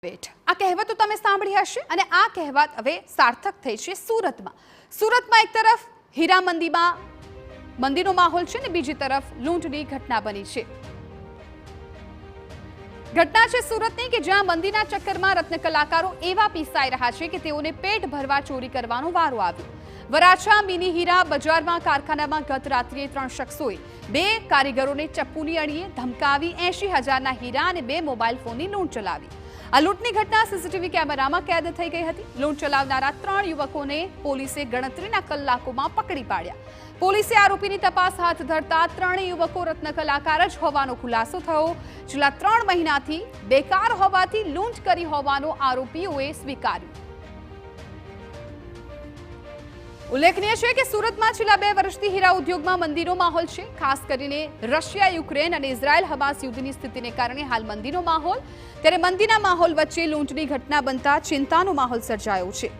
આ કહેવતો તમે સાંભળી હશે અને આ કહેવત હવે સાર્થક થઈ છે સુરતમાં એક તરફ હીરા મંદીનો માહોલ છે ને બીજી તરફ લૂંટની ઘટના બની છે। ઘટના છે સુરતની કે જ્યાં મંદીના ચક્કરમાં રત્ન કલાકારો એવા પીસાઈ રહ્યા છે કે તેઓને પેટ ભરવા ચોરી કરવાનો વારો આવ્યો। વરાછા મિની હીરા બજારમાં કારખાનામાં ગત રાત્રિએ 3 શખ્સોએ 2 કારીગરોને ચપ્પુની અડીએ ધમકાવી 80,000ના હીરા અને 2 મોબાઈલ ફોનની લૂંટ ચલાવી। આ લૂંટની ઘટના સીસીટીવી કેમેરામાં કેદ થઈ ગઈ હતી। લૂંટ ચલાવનારા 3 યુવકોને પોલીસે ગણતરીના કલાકોમાં પકડી પાડ્યા। પોલીસે આરોપીની તપાસ હાથ ધરતા 3 યુવકો રત્ન કલાકાર જ હોવાનો ખુલાસો થયો। છેલ્લા 3 મહિનાથી બેકાર હોવાથી લૂંટ કરી હોવાનો આરોપીઓએ સ્વીકાર્યું। ઉલ્લેખનીય છે કે સુરતમાં છેલ્લા 2 વર્ષથી હીરા ઉદ્યોગમાં મંદીનો માહોલ છે। ખાસ કરીને રશિયા યુક્રેન અને ઇઝરાયલ હમાસ યુદ્ધની સ્થિતિને કારણે હાલ મંદીનો માહોલ, ત્યારે મંદીના માહોલ વચ્ચે લૂંટની ઘટના બનતા ચિંતાનો માહોલ સર્જાયો છે।